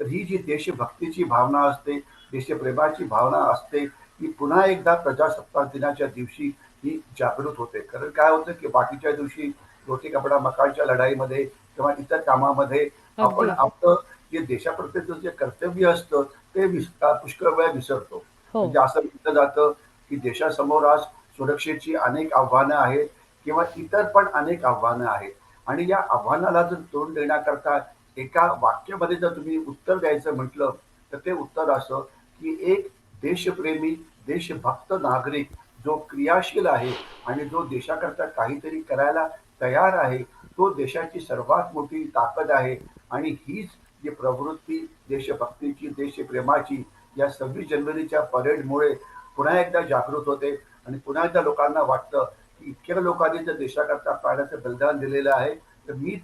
तर ही जी देशभक्तीची भावना असते, देशप्रेमाची भावना असते, ही पुन्हा एकदा प्रजासत्ताक दिनाच्या दिवशी ही जागृत होते. कारण काय होतं की बाकीच्या दिवशी रोटी कपडा मकानच्या लढाईमध्ये किंवा इतर कामामध्ये आपण अगदी. आपलं जे देशाप्रत्येचं जे कर्तव्य असतं ते पुष्कळ वेळा विसरतो. हो. म्हणजे असं म्हटलं जातं की देशासमोर आज सुरक्षेची अनेक आव्हानं आहेत किंवा इतर पण अनेक आव्हानं आहेत आणि या आव्हानाला जर तोंड देण्याकरता एका वाक्यामध्ये जर तुम्ही उत्तर द्यायचं म्हटलं तर ते उत्तर असं की एक देशप्रेमी देशभक्त नागरिक जो क्रियाशील आहे आणि जो देशाकरता काहीतरी करायला तयार आहे तो देशाची सर्वात मोठी ताकद आहे आणि हीच जी प्रवृत्ती देशभक्तीची देशप्रेमाची या 26 जानेवारीच्या परेडमुळे पुन्हा एकदा जागृत होते आणि पुन्हा एकदा लोकांना वाटतं की इतक्या लोकांनी जर देशाकरता प्राण्याचं बलिदान दिलेलं आहे तर मी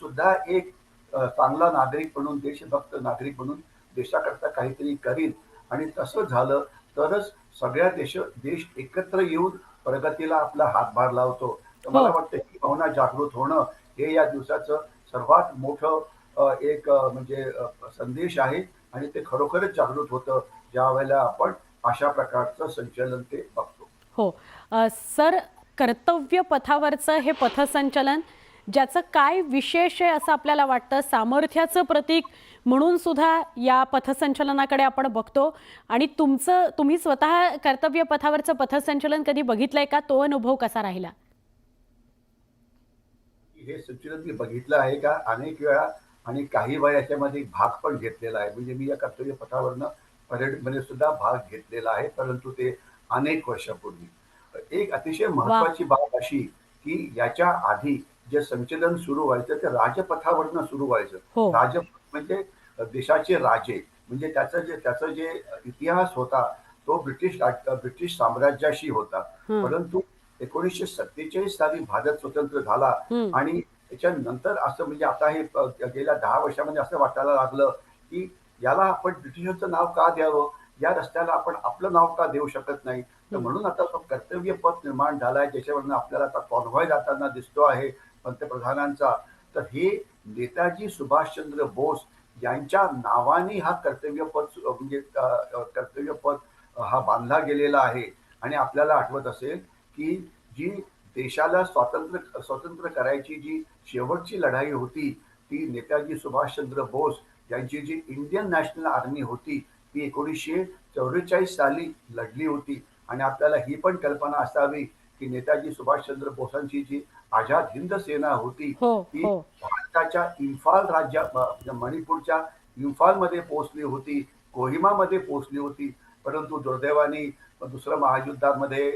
सुद्धा एक चांगला नागरिक म्हणून देशभक्त नागरिक म्हणून देशाकरता काहीतरी करीन आणि तसं झालं तरच सगळ्या देश एकत्र येऊन प्रगतीला आपला हातभार लावतो. तर हो. मला वाटतं ही भावना जागृत होणं हे या दिवसाचं सर्वात मोठं एक म्हणजे संदेश आहे आणि ते खरोखरच जागृत होतं ज्या वेळेला आपण अशा प्रकारचं संचलन ते बघतो. हो. सर, कर्तव्य पथावरचं हे पथसंचलन ज्याचं काय विशेष आहे असं आपल्याला वाटतं? सामर्थ्याचं प्रतीक म्हणून सुद्धा या पथसंचलनाकडे आपण बघतो आणि तुम्ही स्वतः कर्तव्य पथावरचं पथसंचलन कधी बघितलंय का? तो अनुभव कसा राहिला? हे संचलन मी बघितलं आहे का अनेक वेळा आणि काही वेळा याच्यामध्ये भाग पण घेतलेला आहे. म्हणजे मी या कर्तव्य पथावरनं परेडमध्ये सुद्धा भाग घेतलेला आहे, परंतु ते अनेक वर्षापूर्वी. एक अतिशय वाह! महत्वाची बाब अशी, की याच्या आधी जे संचलन सुरू व्हायचं ते राजपथावरनं सुरू व्हायचं. हो. राजपथ म्हणजे देशाचे राजे म्हणजे त्याचा जे इतिहास होता तो ब्रिटिश साम्राज्याशी होता. हं. परंतु 1947 साली भारत स्वतंत्र झाला हं. आणि त्याच्यानंतर असं म्हणजे आता हे गेल्या 10 वर्षामध्ये असं वाटायला लागलं की याला आपण ब्रिटिशांचं नाव का द्यावं, या रस्त्याला आपण आपलं नाव का देऊ शकत नाही. तर हं. म्हणून आता तो कर्तव्य पथ निर्माण झालाय ज्याच्यावरनं आपल्याला आता कॉन्व्हॉय जाताना दिसतो आहे पंतप्रधानांचा. तर हे नेताजी सुभाषचंद्र बोस यांच्या नावाने हा कर्तव्य पथ म्हणजे कर्तव्य पथ हा बांधला गेलेला आहे आणि आपल्याला आठवत असेल की जी देशाला स्वतंत्र करायची जी शेवटची लढाई होती ती नेताजी सुभाषचंद्र बोस यांची जी इंडियन नॅशनल आर्मी होती ती 1944 साली लढली होती आणि आपल्याला ही पण कल्पना असावी की नेताजी सुभाषचंद्र बोसांची जी आझाद हिंद सेना होती हो. ती हो. भारताच्या इम्फाल मणिपूरच्या इम्फालमध्ये पोहोचली होती, कोहिमामध्ये पोहोचली होती. परंतु दुर्दैवाने दुसऱ्या महायुद्धामध्ये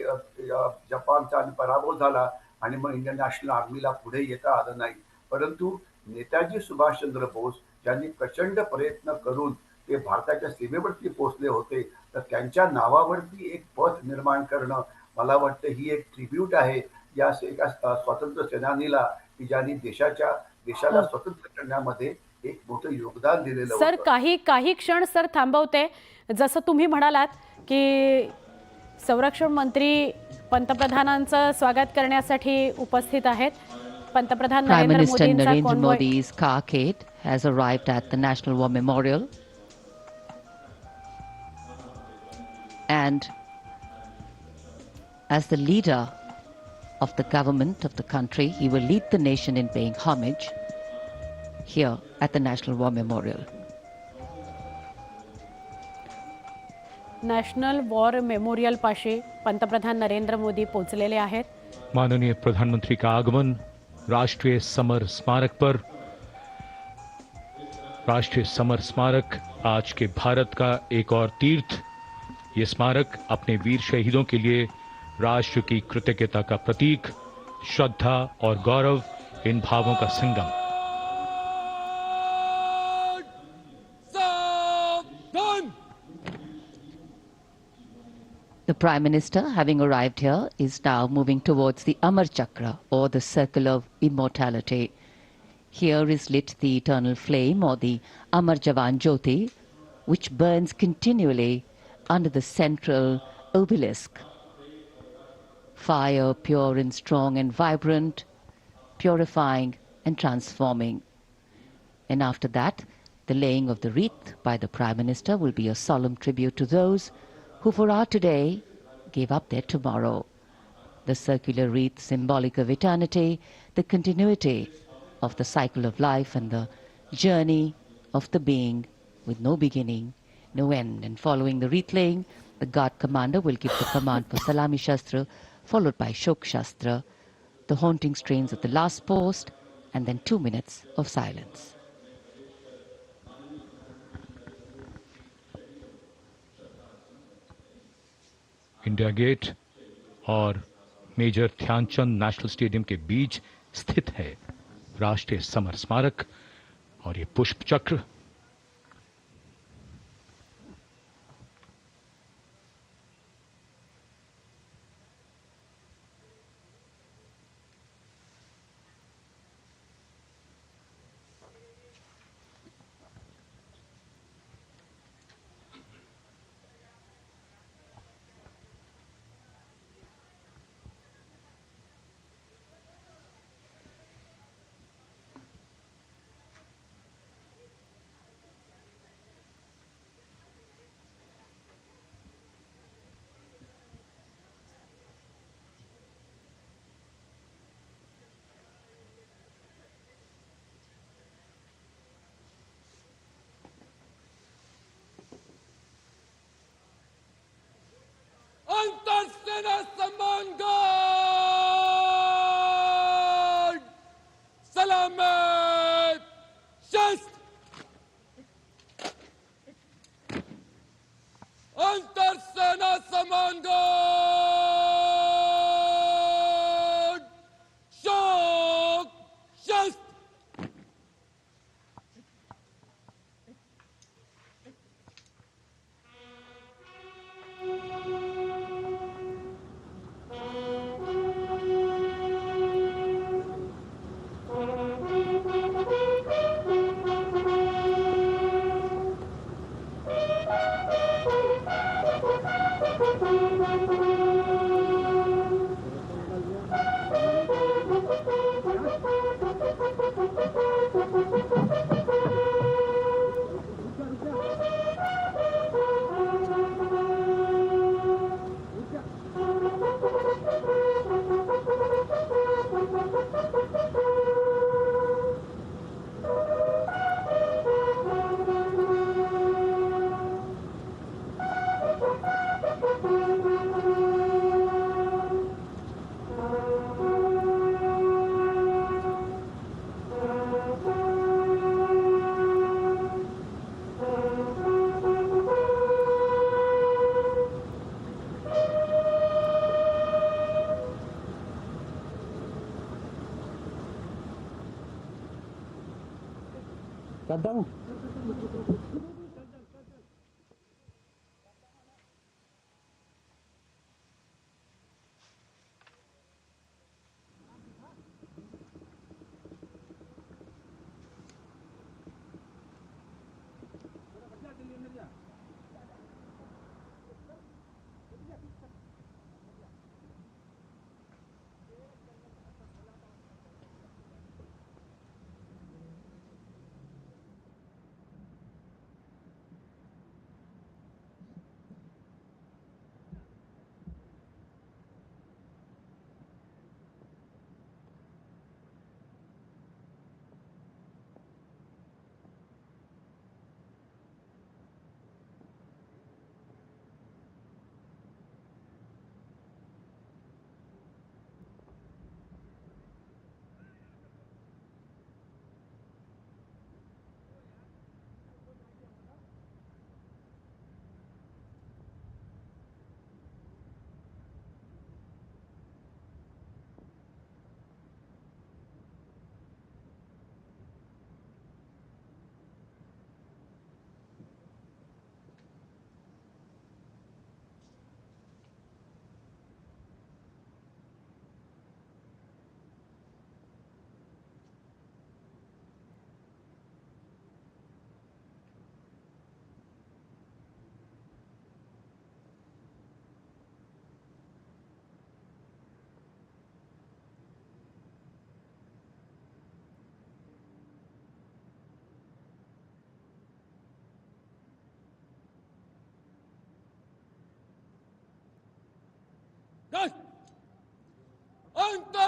जपानचा पराभव झाला आणि मग इंडियन नॅशनल आर्मीला पुढे येता आलं नाही. परंतु नेताजी सुभाषचंद्र बोस यांनी प्रचंड प्रयत्न करून ते भारताच्या सीमेवरती पोहोचले होते. तर त्यांच्या नावावरती एक पथ निर्माण करणं मला वाटतं ही एक ट्रिब्यूट आहे या एका स्वातंत्र्य सेनानीला की ज्यांनी देशाला हो. स्वतंत्र करण्यामध्ये एक मोठं योगदान दिलेलं सर, होतं. काही काही क्षण सर थांबवते. जसं तुम्ही म्हणालात की संरक्षण मंत्री पंतप्रधानांचं स्वागत करण्यासाठी उपस्थित आहेत. पंतप्रधान Prime नरेंद्र Minister मोदींचा Narendra कॉन्व्हॉय. Modi's carcade has arrived at the National War Memorial. And as the leader of the government of the country, he will lead the nation in paying homage here at the National War Memorial. National war memorial पाशी पंतप्रधान नरेंद्र मोदी पोहोचलेले आहेत. माननीय प्रधानमंत्री का आगमन राष्ट्रीय समर स्मारक पर। राष्ट्रीय समर स्मारक आज के भारत का एक और तीर्थ। ये स्मारक अपने वीर शहीदों के लिए राष्ट्र की कृतज्ञता का प्रतीक, श्रद्धा और गौरव, इन भावों का संगम। The Prime Minister, having arrived here, is now moving towards the Amar Chakra, or the Circle of Immortality. Here is lit the eternal flame, or the Amar Jawan Jyoti, which burns continually under the central obelisk. Fire pure and strong and vibrant, purifying and transforming. And after that, The laying of the wreath by the Prime Minister will be a solemn tribute to those who for our today gave up their tomorrow. The circular wreath, symbolic of eternity, the continuity of the cycle of life and the journey of the being with no beginning, no end. And following the wreath laying, the guard commander will give the command for Salami Shastra, followed by Shok Shastra, the haunting strains of the last post, and then 2 minutes of silence. India Gate और major Dhyan Chand national stadium के बीच स्थित है राष्ट्रीय समर स्मारक और ये पुष्प चक्र Antar-Sena Samman Guard! Salamat! Shast! Antar-Sena Samman Guard! Shok! Shast!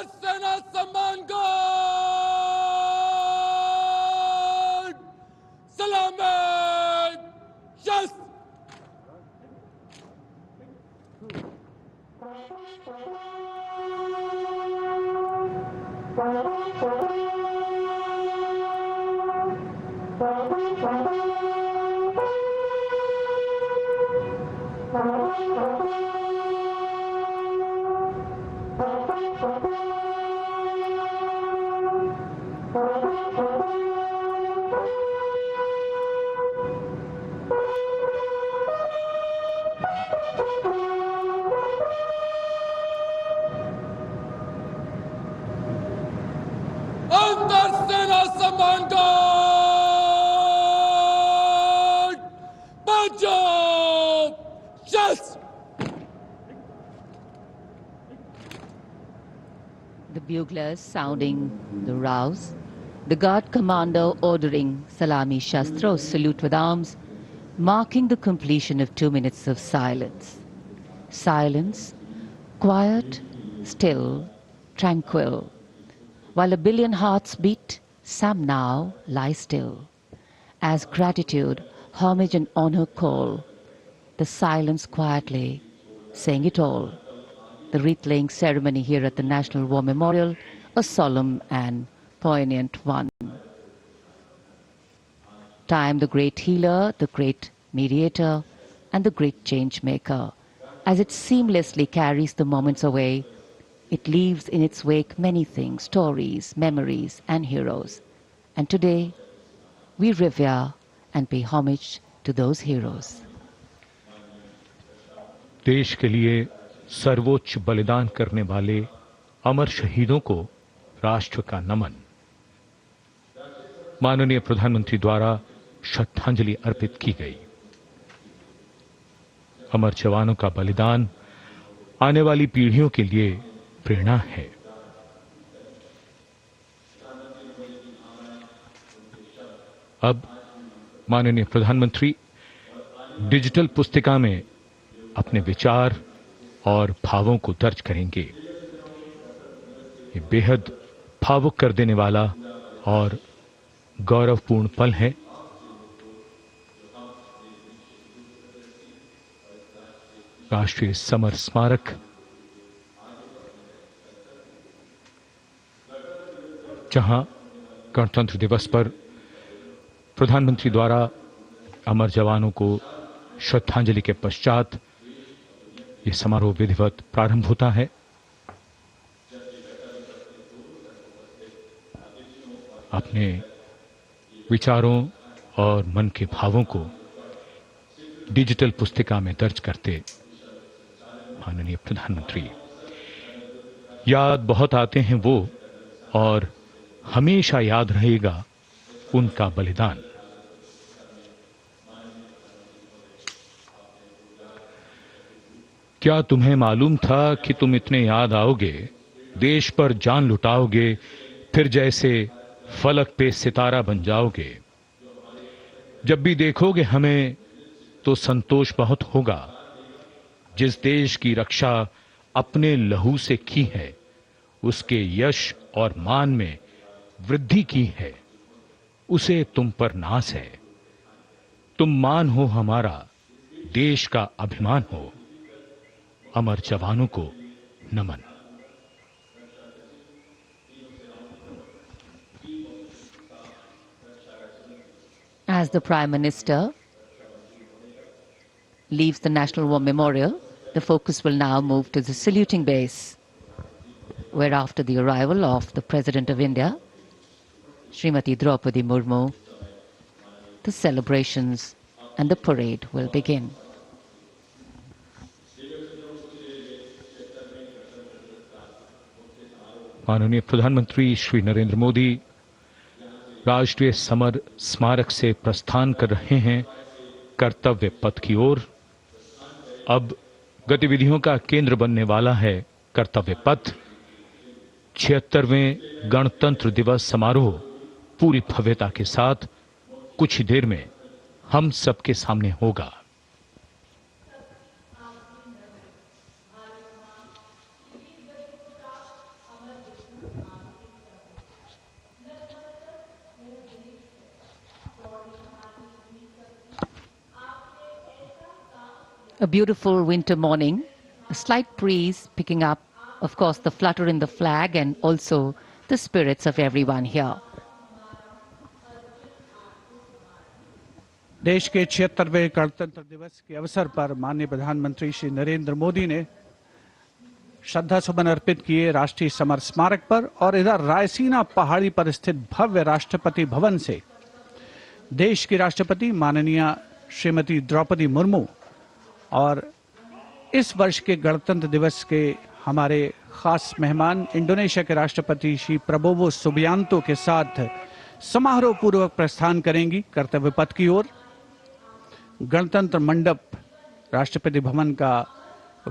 अंतर सेना सम्मान गार्ड सलामत शस्त्र अंतर सेना सम्मान गार्ड पंजाब शस्त्र The buglers sounding the rouse. The guard commander ordering Salami Shastros, salute with arms, marking the completion of 2 minutes of silence. Silence, quiet, still, tranquil. While a billion hearts beat, some now lie still. As gratitude, homage and honor call, the silence quietly, saying it all. The wreath-laying ceremony here at the National War Memorial, a solemn and poignant one. Time, the great healer, the great mediator, and the great change maker. As it seamlessly carries the moments away, it leaves in its wake many things, stories, memories, and heroes. And today, we revere and pay homage to those heroes. देश के लिए सर्वोच्च बलिदान करने वाले अमर शहीदों को राष्ट्र का नमन। माननीय प्रधानमंत्री द्वारा श्रद्धांजलि अर्पित की गई। अमर जवानों का बलिदान आने वाली पीढ़ियों के लिए प्रेरणा है। अब माननीय प्रधानमंत्री डिजिटल पुस्तिका में अपने विचार और भावों को दर्ज करेंगे। ये बेहद भावुक कर देने वाला और गौरवपूर्ण पल है। राष्ट्रीय समर स्मारक जहां गणतंत्र दिवस पर प्रधानमंत्री द्वारा अमर जवानों को श्रद्धांजलि के पश्चात ये समारोह विधिवत प्रारंभ होता है। अपने विचारों और मन के भावों को डिजिटल पुस्तिका में दर्ज करते माननीय प्रधानमंत्री याद बहुत आते हैं वो और हमेशा याद रहेगा उनका बलिदान। क्या तुम्हें मालूम था कि तुम इतने याद आओगे, देश पर जान लुटाओगे, फिर जैसे फलक पे सितारा बन जाओगे। जब भी देखोगे हमें तो संतोष बहुत होगा। जिस देश की रक्षा अपने लहू से की है, उसके यश और मान में वृद्धि की है, उसे तुम पर नाज है। तुम मान हो हमारा, देश का अभिमान हो। अमर जवानों को नमन। As the Prime Minister leaves the National War Memorial, the focus will now move to the saluting base, where after the arrival of the President of India, Srimati Draupadi Murmu, the celebrations and the parade will begin. माननीय प्रधानमंत्री श्री नरेंद्र मोदी राष्ट्रीय समर स्मारक से प्रस्थान कर रहे हैं कर्तव्य पथ की ओर। अब गतिविधियों का केंद्र बनने वाला है कर्तव्य पथ। 76वें गणतंत्र दिवस समारोह पूरी भव्यता के साथ कुछ ही देर में हम सबके सामने होगा। A beautiful winter morning, a slight breeze picking up, of course, the flutter in the flag and also the spirits of everyone here. देश के 76वें गणतंत्र दिवस के अवसर पर माननीय प्रधानमंत्री श्री नरेंद्र मोदी ने श्रद्धा सुमन अर्पित किए राष्ट्रीय समर स्मारक पर और इधर रायसीना पहाड़ी पर स्थित भव्य राष्ट्रपति भवन से देश की राष्ट्रपति माननीय श्रीमती द्रौपदी मुर्मू और इस वर्ष के गणतंत्र दिवस के हमारे खास मेहमान इंडोनेशिया के राष्ट्रपति श्री प्रबोवो सुबियांतो के साथ समारोह पूर्वक प्रस्थान करेंगी कर्तव्य पथ की ओर। गणतंत्र मंडप राष्ट्रपति भवन का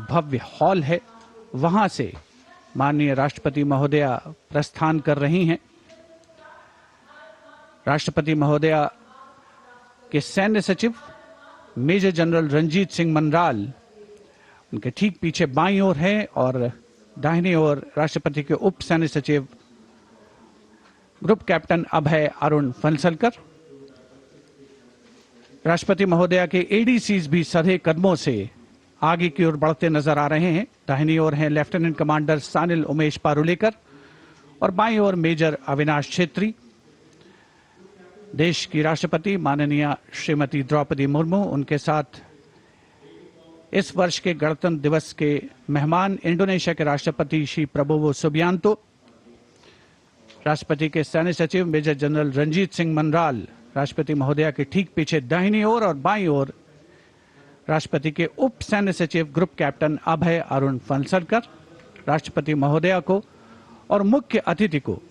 भव्य हॉल है, वहां से माननीय राष्ट्रपति महोदया प्रस्थान कर रही हैं। राष्ट्रपति महोदया के सैन्य सचिव मेजर जनरल रंजीत सिंह मनराल उनके ठीक पीछे बाईं ओर हैं और दाहिनी ओर राष्ट्रपति के उप सैन्य सचिव ग्रुप कैप्टन अभय अरुण फनसलकर। राष्ट्रपति महोदया के एडीसीज भी सधे कदमों से आगे की ओर बढ़ते नजर आ रहे हैं। दाहिनी ओर हैं लेफ्टिनेंट कमांडर सानिल उमेश पारुलेकर और बाईं ओर मेजर अविनाश छेत्री। देश की राष्ट्रपति माननीय श्रीमती द्रौपदी मुर्मू, उनके साथ इस वर्ष के गणतंत्र दिवस के मेहमान इंडोनेशिया के राष्ट्रपति श्री प्रबोवो सुबियांतो, राष्ट्रपति के सैन्य सचिव मेजर जनरल रंजीत सिंह मनराल, राष्ट्रपति महोदया के ठीक पीछे दाहिनी ओर और बाईं ओर राष्ट्रपति के उप सैन्य सचिव ग्रुप कैप्टन अभय अरुण फनसलकर। राष्ट्रपति महोदया को और मुख्य अतिथि को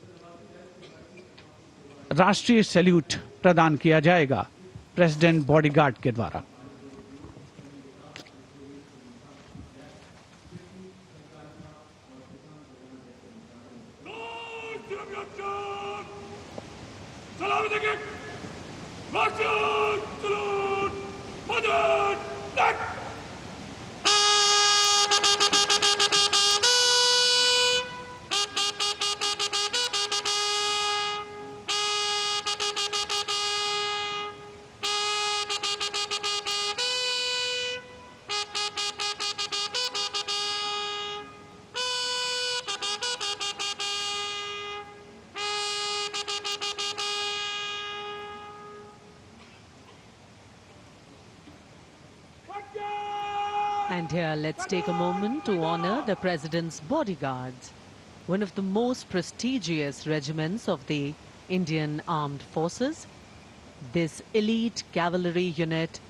राष्ट्रीय सैल्यूट प्रदान किया जाएगा प्रेसिडेंट बॉडीगार्ड के द्वारा। सलामी देंगे। मार्शल सलूट मदद तक। And here, let's take a moment to honor the President's bodyguards, one of the most prestigious regiments of the Indian Armed Forces. This elite cavalry unit,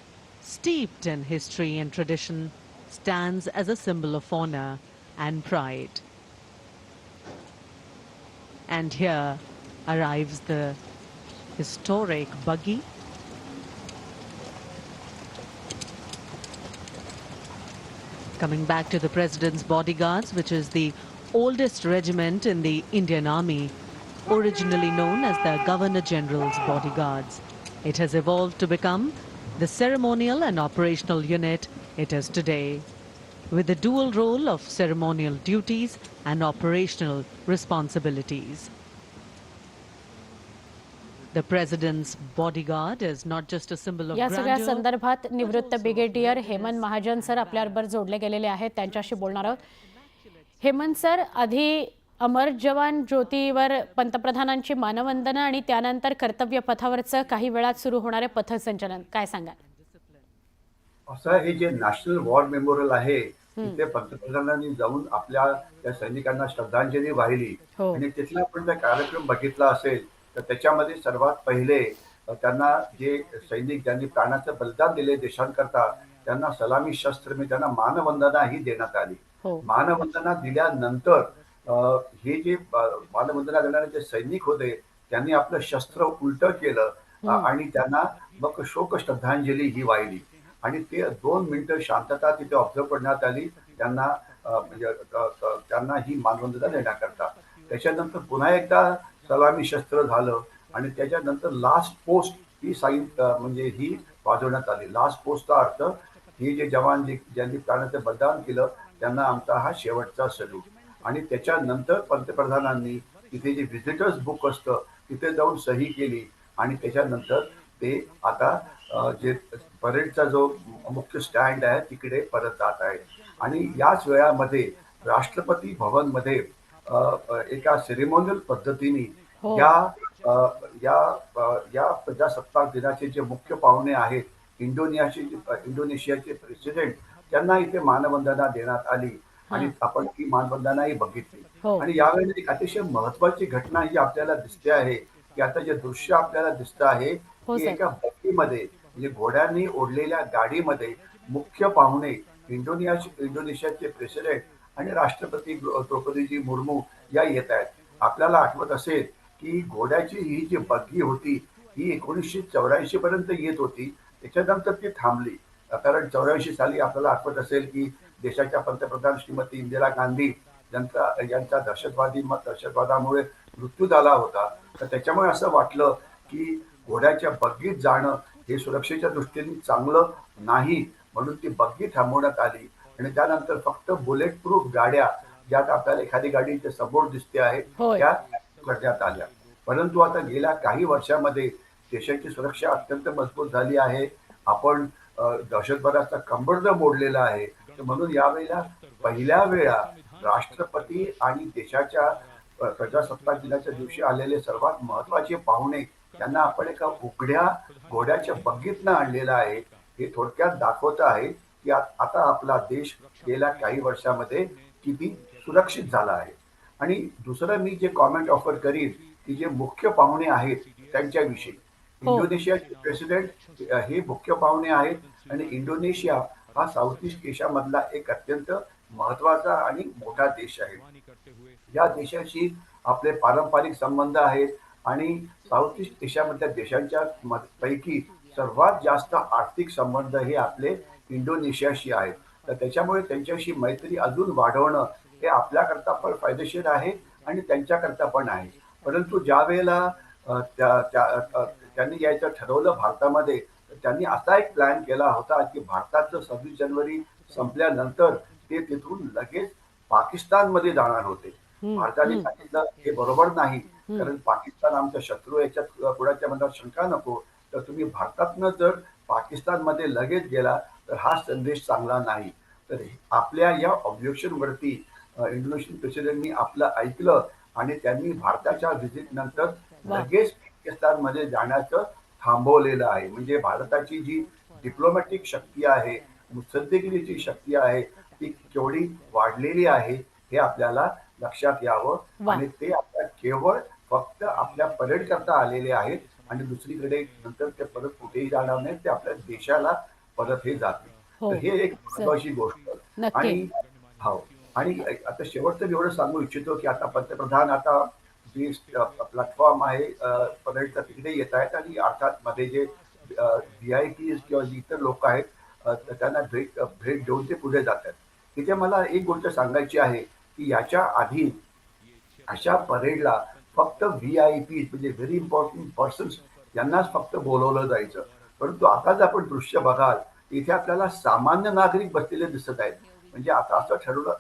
steeped in history and tradition, stands as a symbol of honor and pride. And here arrives the historic buggy. Coming back to the President's Bodyguards, which is the oldest regiment in the Indian Army, originally known as the Governor General's Bodyguards. It has evolved to become the ceremonial and operational unit it is today, with the dual role of ceremonial duties and operational responsibilities. The President's Bodyguard is not just a symbol of या सगळ्या grandeur. संदर्भात निवृत्त brigadier Hemant Mahajan sir आपल्याबरोबर जोडले गेलेले आहेत, त्यांच्याशी बोलणार आहोत. हेमंत सर, आधी अमर जवान ज्योतीवर पंतप्रधानांची मानवंदना आणि त्यानंतर कर्तव्य पथावरचं काही वेळात सुरू होणारे पथसंचलन, काय सांगाल? असं हे जे नॅशनल वॉर मेमोरियल आहे तिथे पंतप्रधानांनी जाऊन आपल्या त्या सैनिकांना श्रद्धांजली वाहिली हो. आणि तिथला आपण जर कार्यक्रम बघितला असेल तर त्याच्यामध्ये सर्वात पहिले त्यांना जे सैनिक ज्यांनी प्राणाचं बलिदान दिले देशांकरता त्यांना सलामी शस्त्र म्हणजे त्यांना मानवंदना ही देण्यात आली. हो. मानवंदना दिल्यानंतर हे जे मानवंदना देणारे जे सैनिक होते त्यांनी आपलं शस्त्र उलट केलं आणि त्यांना मग शोक श्रद्धांजली ही वाहिली आणि ते 2 मिनिटं शांतता तिथे ऑब्झर्व करण्यात आली त्यांना म्हणजे त्यांना ही मानवंदना देण्याकरता. त्याच्यानंतर पुन्हा एकदा सलामी शस्त्र झालं आणि त्याच्यानंतर लास्ट पोस्ट ही साईन म्हणजे ही वाजवण्यात आली. लास्ट पोस्टचा अर्थ हे जे जवान ज्यांनी प्राणाचं बलिदान केलं त्यांना आमचा हा शेवटचा सल्यूट. आणि त्याच्यानंतर पंतप्रधानांनी तिथे जे व्हिजिटर्स बुक असतं तिथे जाऊन सही केली आणि त्याच्यानंतर ते आता जे परेडचा जो मुख्य स्टँड आहे तिकडे परत जात आहे. आणि याच वेळामध्ये राष्ट्रपती भवनमध्ये एका सेरेमोनियल पद्धतीने हो. या अ, या या प्रजासत्ताक दिनाचे जे मुख्य पाहुणे आहेत, इंडोनेशियाचे प्रेसिडेंट, त्यांना इथे मानवंदना देण्यात आली आणि हां. आपण ती मानवंदनाही बघितली. हो. आणि यावेळी एक अतिशय महत्वाची घटना ही आपल्याला दिसते आहे, की आता जे दृश्य आपल्याला दिसतं आहे, हो की सर. एका बग्गीमध्ये म्हणजे घोड्यांनी ओढलेल्या गाडीमध्ये मुख्य पाहुणे इंडोनेशियाचे प्रेसिडेंट आणि राष्ट्रपती द्रौपदीजी मुर्मू या येत आहेत. आपल्याला आठवत असेल, की घोड्याची ही जी बग्गी होती, ही 1984 पर्यंत येत होती. त्याच्यानंतर ती थांबली. कारण 84 साली आपल्याला आठवत असेल, की देशाच्या पंतप्रधान श्रीमती इंदिरा गांधी यांचा दहशतवादामुळे मृत्यू झाला होता. तर त्याच्यामुळे असं वाटलं, की घोड्याच्या बग्गीत जाणं हे सुरक्षेच्या दृष्टीने चांगलं नाही, म्हणून ती बग्गी थांबवण्यात आली आणि त्यानंतर फक्त बुलेट प्रूफ गाड्या, ज्यात आपल्याला एखादी गाडी इथे समोर दिसते आहे, होय. त्या करण्यात आल्या. परंतु आता गेल्या काही वर्षामध्ये देशाची सुरक्षा अत्यंत मजबूत झाली आहे. आपण दहशतवादाचा कंबरड मोडलेला आहे. तर म्हणून यावेळेला पहिल्या वेळा राष्ट्रपती आणि देशाच्या प्रजासत्ताक दिनाच्या दिवशी आलेले सर्वात महत्वाचे पाहुणे त्यांना आपण एका उघड्या घोड्याच्या बग्गीतनं आणलेलं आहे. हे थोडक्यात दाखवत आहे, की आता आपला देश गेल्या काही वर्षामध्ये किती सुरक्षित झाला आहे. आणि दुसरं मी जे कॉमेंट ऑफर करीन, की जे मुख्य पाहुणे आहेत त्यांच्याविषयी. हो. इंडोनेशियाचे प्रेसिडेंट हे मुख्य पाहुणे आहेत आणि इंडोनेशिया हा साऊथ ईस्ट एशियामधला एक अत्यंत महत्वाचा आणि मोठा देश आहे. या देशाशी आपले पारंपरिक संबंध आहेत आणि साऊथ ईस्ट एशियामधल्या देशांच्या पैकी सर्वात जास्त आर्थिक संबंध हे आपले इंडोनेशियाशी आहेत. तर त्याच्यामुळे त्यांच्याशी मैत्री अजून वाढवणं हे आपल्याकरता पण फायदेशीर आहे आणि त्यांच्याकरता पण आहे. परंतु ज्या वेळेला त्यांनी यायचं ठरवलं भारतामध्ये, तर त्यांनी असा एक प्लॅन केला होता, की भारताचं 26 जानेवारी संपल्यानंतर ते तिथून लगेच पाकिस्तानमध्ये जाणार होते. हं, भारताने हं, सांगितलं हे बरोबर नाही, हं. कारण पाकिस्तान आमचा शत्रू, याच्यात कुणाच्या मनात शंका नको. तर तुम्ही भारतातनं जर पाकिस्तानमध्ये लगेच गेला तर हा संदेश चांगला नाही. तर आपल्या या ऑब्जेक्शनवरती इंडोनेशियन प्रेसिडेंटनी आपलं ऐकलं आणि त्यांनी भारताच्या व्हिजिट नंतर वा. लगेच पाकिस्तानमध्ये जाण्याचं थांबवलेलं आहे. म्हणजे भारताची जी डिप्लोमॅटिक शक्ती आहे, मुत्सद्देगिरीची शक्ती आहे, ती केवढी वाढलेली आहे हे आपल्याला लक्षात यावं. वा. आणि ते आता केवळ फक्त आपल्या परेड करता आलेले आहेत आणि दुसरीकडे नंतर ते परत कुठेही जाणार नाहीत. ते आपल्या देशाला परत हे जातील. हो. तर हे एक महत्वाची गोष्ट. नक्की. आणि हो, आणि आता शेवटचं मी एवढं सांगू इच्छितो, की आता पंतप्रधान आता जी प्लॅटफॉर्म आहे परेडचा तिकडे येत आहेत आणि अर्थात मध्ये जे VIP किंवा जी इतर लोक आहेत तर त्यांना भेट देऊन ते पुढे जातात. तिथे मला एक गोष्ट सांगायची आहे, की याच्या आधी अशा परेडला फक्त VIP म्हणजे व्हेरी इम्पॉर्टंट पर्सन्स यांनाच फक्त बोलवलं जायचं. परंतु आता जर आपण दृश्य बघाल, इथे आपल्याला सामान्य नागरिक बसलेले दिसत आहेत. म्हणजे आता असं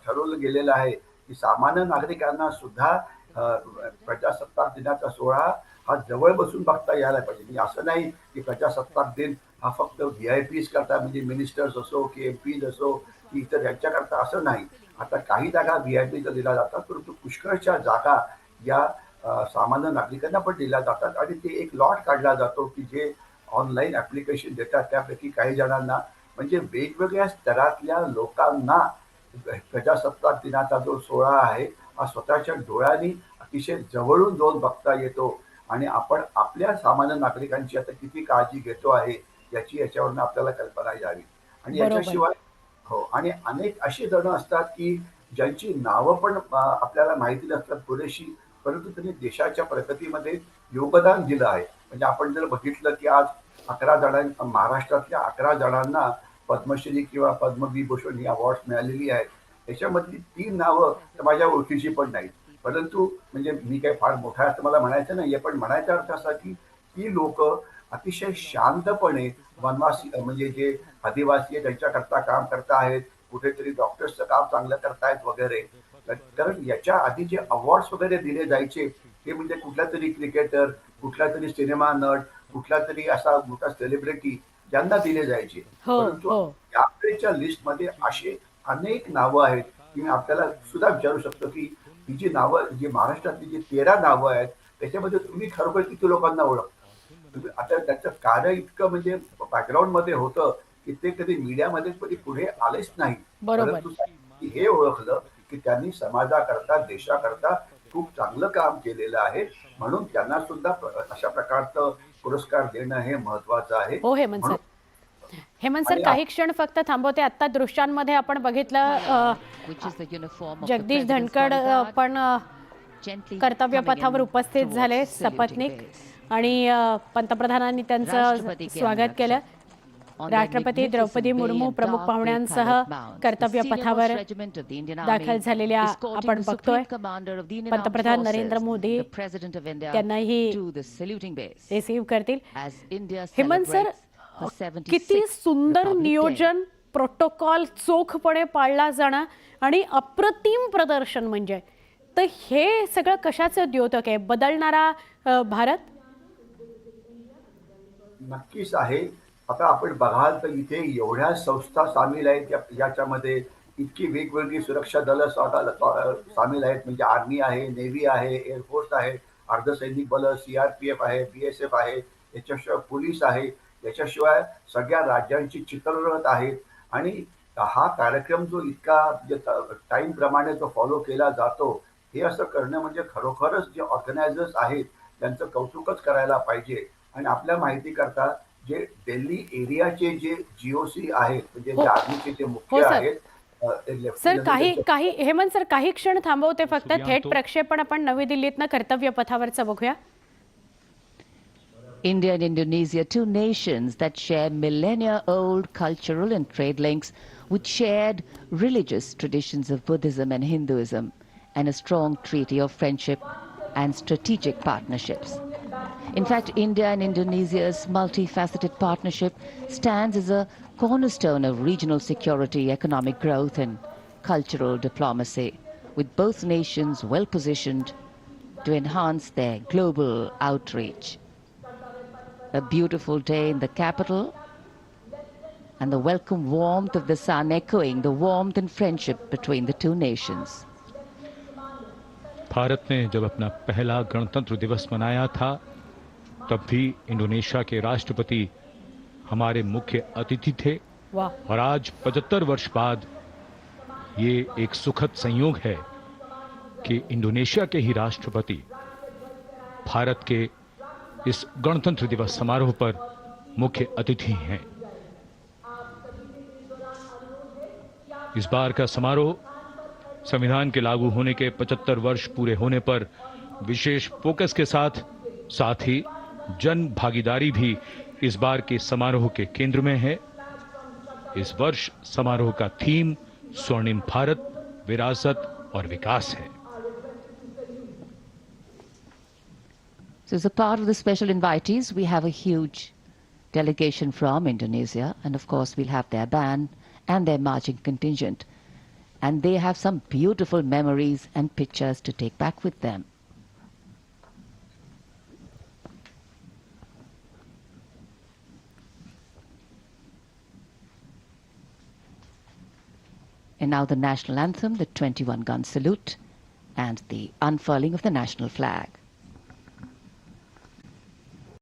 ठरवलं गेलेलं आहे, की सामान्य नागरिकांना सुद्धा प्रजासत्ताक दिनाचा सोहळा हा जवळ बसून बघता यायला पाहिजे. म्हणजे असं नाही, की प्रजासत्ताक दिन हा फक्त VIPs करता, म्हणजे मिनिस्टर्स असो की MPs असो की इतर यांच्याकरता असं नाही. आता काही जागा VIPला दिल्या जातात, परंतु पुष्कळशा जागा या सामान्य नागरिकांना पण दिल्या जातात आणि ते एक लॉट काढला जातो, की जे ऑनलाईन ऍप्लिकेशन देतात त्यापैकी काही जणांना, म्हणजे वेगवेगळ्या स्तरातल्या लोकांना प्रजासत्ताक दिनाचा जो सोहळा आहे हा स्वतःच्या डोळ्यांनी अतिशय जवळून जाऊन बघता येतो. आणि आपण आपल्या सामान्य नागरिकांची आता किती काळजी घेतो आहे याची याच्यावरनं आपल्याला कल्पना यावी. आणि बरोबर. याच्याशिवाय हो, आणि अनेक अशी जण असतात, की ज्यांची नावं पण आपल्याला माहिती नसतात पुरेशी, परंतु त्यांनी देशाच्या प्रगतीमध्ये योगदान दिलं आहे. म्हणजे आपण जर बघितलं, की आज 11 जणांना, महाराष्ट्रातल्या 11 जणांना पद्मश्री किंवा पद्मविभूषण ही अवॉर्ड्स मिळालेली आहेत. त्याच्यामधली 3 नावं तर माझ्या ओळखीची पण नाहीत. परंतु म्हणजे मी काही फार मोठा असं मला म्हणायचं नाहीये, पण म्हणायचा अर्थ असा, की ही लोक अतिशय शांतपणे वनवासी म्हणजे जे आदिवासी आहे त्यांच्याकरता काम करता आहेत, कुठेतरी डॉक्टर्सचं काम चांगलं करतायत वगैरे. कारण याच्या आधी जे अवॉर्ड्स वगैरे दिले जायचे ते म्हणजे कुठला तरी क्रिकेटर, कुठला तरी सिनेमा नट, कुठला तरी असा मोठा सेलिब्रिटी ज्यांना दिले जायचे. हो, परंतु हो. यावेळेच्या लिस्टमध्ये अशी अनेक नावं आहेत की मी आपल्याला सुद्धा विचारू शकतो की ही जी नावं जी महाराष्ट्रातली जी 13 नावं आहेत त्याच्यामध्ये तुम्ही खरोखर किती लोकांना ओळखता? तुम्ही आता त्याचं कार्य इतकं म्हणजे बॅकग्राऊंड मध्ये होतं की ते कधी मीडियामध्ये कधी पुढे आलेच नाही. बरोबर. परंतु हे ओळखलं की त्यांनी समाजाकरता देशाकरता खूप चांगलं काम केलेलं आहे म्हणून त्यांना सुद्धा अशा प्रकारचं पुरस्कार देणं हे महत्वाचं आहे. हो हेमंत सर. हेमंत सर आणि काही क्षण फक्त थांबवते. आत्ता दृश्यांमध्ये आपण बघितलं which is the uniform of the Jagdish President's Dhankhar bodyguard, पण gently कर्तव्य coming पथावर in उपस्थित towards झाले the saluting सपत्नीक base. आणि पंतप्रधानांनी त्यांचं राष्ट्रपती स्वागत केलं. On their राष्ट्रपती magnificent Draupadi bay Murmu and प्रमुख dark पाहुण्यांसह grey-colored mounts, कर्तव्य the पथावर senior-most regiment of the Indian दाखल Army, झालेल्या escorting आपण the बघतोय. Supreme Commander of the Indian Armed पंतप्रधान Narendra Forces, Modi the President of India, त्यांनाही to the saluting base. Receive करतील. As India Hemant sir celebrates her 76th किती सुंदर Republic Day. नियोजन, प्रोटोकॉल चोखपणे पाळला जाणं आणि अप्रतिम प्रदर्शन म्हणजे तर हे सगळं कशाचं द्योतक आहे? बदलणारा भारत? नक्कीच आहे. आता आपण बघाल तर इथे एवढ्या संस्था सामील आहेत याच्यामध्ये इतकी वेगवेगळी सुरक्षा दलं सामील आहेत म्हणजे आर्मी आहे, नेव्ही आहे, एअरफोर्स आहे, अर्धसैनिक बल, CRPF आहे, BSF आहे, याच्याशिवाय पोलीस आहे, याच्याशिवाय सगळ्या राज्यांची चित्ररथ आहेत आणि हा कार्यक्रम जो इतका टाइम प्रमाणे जो फॉलो केला जातो हे असं करणं म्हणजे खरोखरच जे ऑर्गनायझर्स आहेत त्यांचं कौतुकच करायला पाहिजे. आणि आपल्या माहिती करता जे दिल्ली एरियाचे जे GOC आहेत म्हणजे हो. जे आर्मीचे जे हो, मुख्य सर. आहेत सर काही हेमंत सर काही क्षण थांबवते फक्त. थेट सूर्यांतो. प्रक्षेपण आपण नवी दिल्लीतनं कर्तव्य पथावरचं बघूया. India and Indonesia, two nations that share millennia-old cultural and trade links with shared religious traditions of Buddhism and Hinduism and a strong treaty of friendship and strategic partnerships. In fact, India and Indonesia's multifaceted partnership stands as a cornerstone of regional security, economic growth and cultural diplomacy, with both nations well positioned to enhance their global outreach. A beautiful day in the capital and the welcome warmth of the sun echoing the warmth and friendship between the two nations. Bharat ने जब अपना पहला गणतंत्र दिवस मनाया था तब भी Indonesia के राष्ट्रपति हमारे मुख्य अतिथि थे वाह. और आज 75 वर्ष बाद ये एक सुखद संयोग है कि इंडोनेशिया के ही राष्ट्रपति भारत के इस गणतंत्र दिवस समारोह पर मुख्य अतिथि हैं. इस बार का समारोह संविधान के लागू होने के 75 वर्ष पूरे होने पर विशेष फोकस के साथ ही जन भागीदारी भी इस बार के समारोह के केंद्र में है. इस वर्ष समारोह का थीम स्वर्णिम भारत, विरासत और विकास है. So as a part of the special invitees, we have a huge delegation from Indonesia, and of course we'll have their band and their marching contingent. And they have some beautiful memories and pictures to take back with them. And now the national anthem, the 21-gun salute, and the unfurling of the national flag.